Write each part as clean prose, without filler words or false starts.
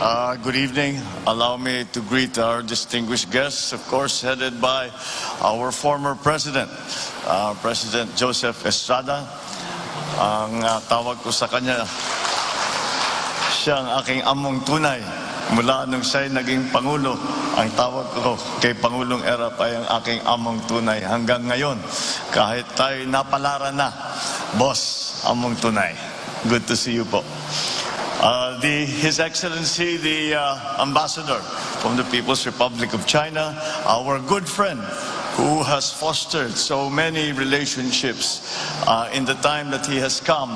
Good evening. Allow me to greet our distinguished guests, of course, headed by our former President, President Joseph Estrada. Ang tawag ko sa kanya, siya ang aking among tunay. Mula nung siya'y naging Pangulo, ang tawag ko kay Pangulong Erap ay ang aking among tunay. Hanggang ngayon, kahit tayo napalaran na, boss, among tunay. Good to see you po. His Excellency, the Ambassador from the People's Republic of China, our good friend who has fostered so many relationships in the time that he has come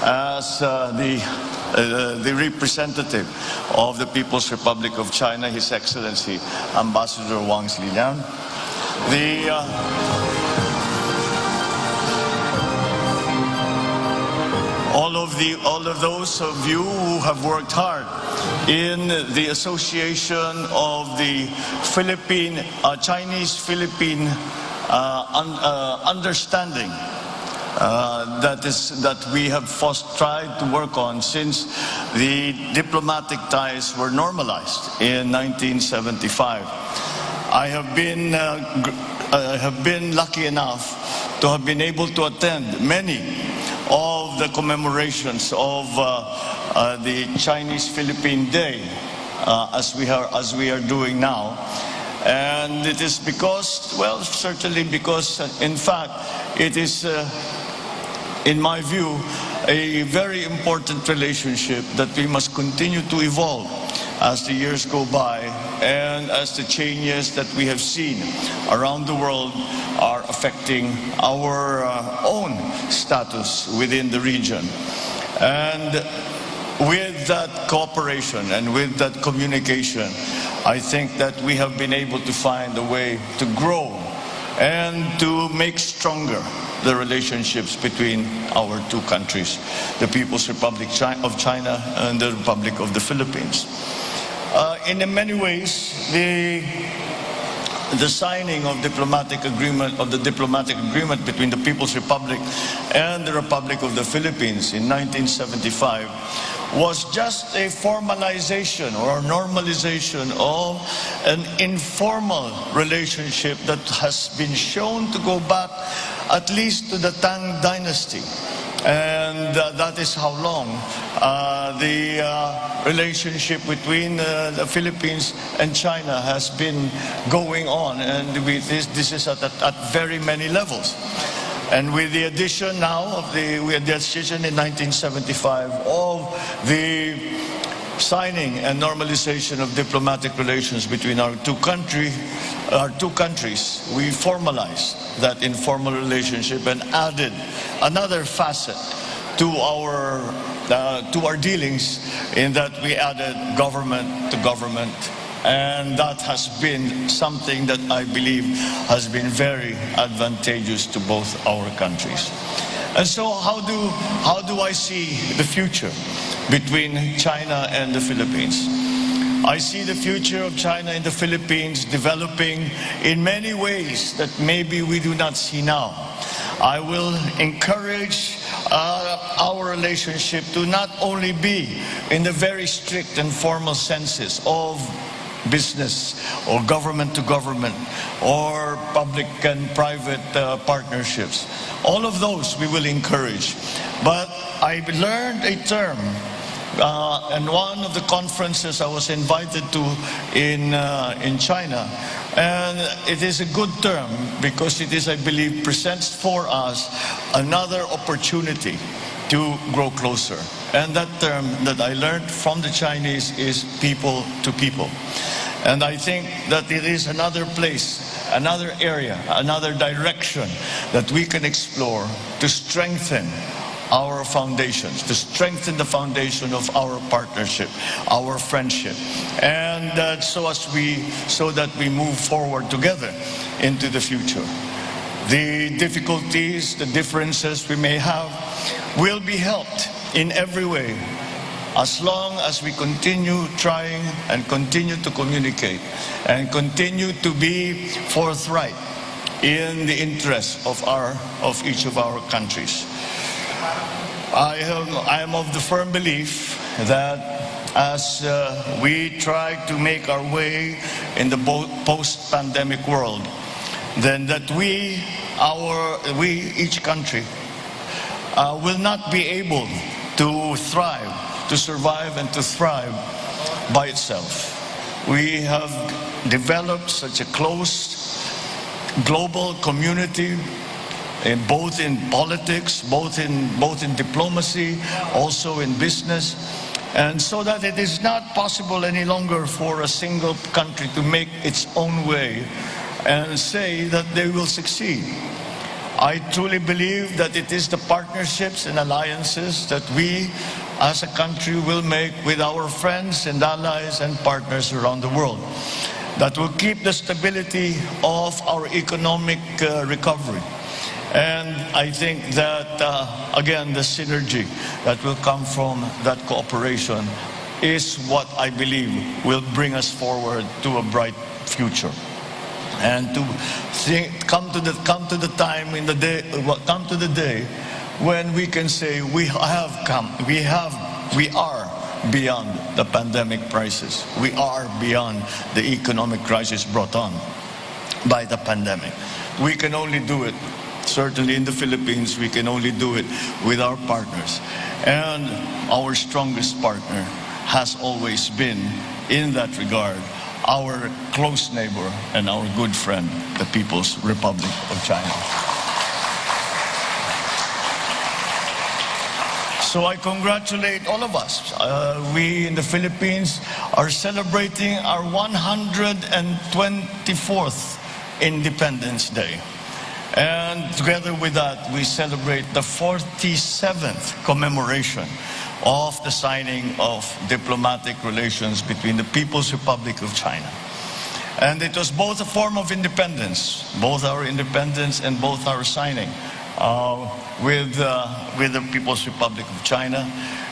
as the representative of the People's Republic of China, His Excellency Ambassador Wang Ziliang. All of those of you who have worked hard in the association of the Chinese-Philippine understanding that we have tried to work on since the diplomatic ties were normalized in 1975. I have been lucky enough to have been able to attend many of the commemorations of the Chinese-Philippine Day as we are doing now. And it is because, well, certainly because, in fact, it is, in my view, a very important relationship that we must continue to evolve as the years go by and as the changes that we have seen around the world are affecting our own status within the region. And with that cooperation and with that communication, I think that we have been able to find a way to grow and to make stronger the relationships between our two countries, the People's Republic of China and the Republic of the Philippines. In many ways, the signing of the diplomatic agreement between the People's Republic and the Republic of the Philippines in 1975 was just a formalization or a normalization of an informal relationship that has been shown to go back at least to the Tang Dynasty. And that is how long the relationship between the Philippines and China has been going on, and this is at very many levels. And with the addition now of the addition in 1975 of the signing and normalization of diplomatic relations between our two countries, we formalized that informal relationship and added another facet to our dealings, in that we added government to government. And that has been something that I believe has been very advantageous to both our countries. And so how do I see the future between China and the Philippines? I see the future of China and the Philippines developing in many ways that maybe we do not see now. I will encourage our relationship to not only be in the very strict and formal senses of business or government to government or public and private partnerships. All of those we will encourage. But I learned a term in one of the conferences I was invited to in China, and it is a good term because it is, I believe, presents for us another opportunity to grow closer. And that term that I learned from the Chinese is people to people. And I think that it is another place, another area, another direction that we can explore to strengthen our foundations, to strengthen the foundation of our partnership, our friendship, and so that we move forward together into the future. The difficulties, the differences we may have will be helped in every way as long as we continue trying and continue to communicate and continue to be forthright in the interests of each of our countries. I am of the firm belief that as we try to make our way in the post-pandemic world, then that each country, will not be able to thrive, to survive and to thrive by itself. We have developed such a close global community, both in politics, both in diplomacy, also in business, and so that it is not possible any longer for a single country to make its own way and say that they will succeed. I truly believe that it is the partnerships and alliances that we as a country will make with our friends and allies and partners around the world that will keep the stability of our economic recovery. And I think that, again, the synergy that will come from that cooperation is what I believe will bring us forward to a bright future. And to come to the day when we can say we are beyond the pandemic crisis. We are beyond the economic crisis brought on by the pandemic. We can only do it, certainly in the Philippines, we can only do it with our partners. And our strongest partner has always been, in that regard, our close neighbor and our good friend, the People's Republic of China. So I congratulate all of us. We in the Philippines are celebrating our 124th Independence Day. And together with that, we celebrate the 47th commemoration of the signing of diplomatic relations between the People's Republic of China. And it was both a form of independence, both our independence and both our signing with the People's Republic of China.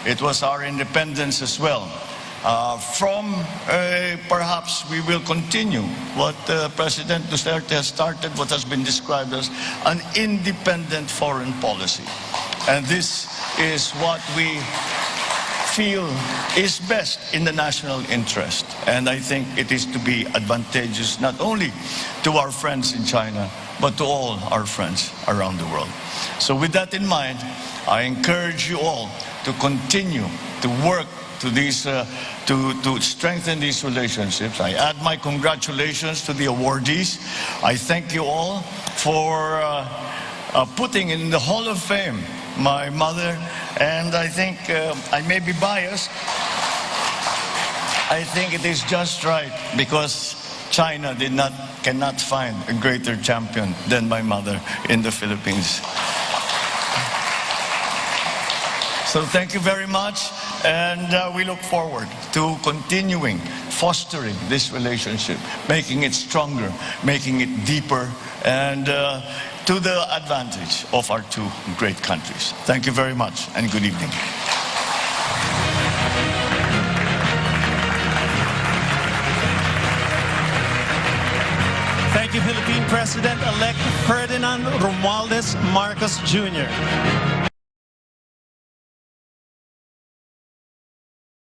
It was our independence as well. Perhaps we will continue what President Duterte has started, what has been described as an independent foreign policy. And this is what we feel is best in the national interest. And I think it is to be advantageous not only to our friends in China, but to all our friends around the world. So with that in mind, I encourage you all to continue to work to strengthen these relationships. I add my congratulations to the awardees. I thank you all for putting in the Hall of Fame my mother, and I think I may be biased. I think it is just right because China cannot find a greater champion than my mother in the Philippines. So thank you very much, and we look forward to continuing fostering this relationship, making it stronger, making it deeper, and to the advantage of our two great countries. Thank you very much, and good evening. Thank you, Philippine President-elect Ferdinand Romualdez Marcos Jr.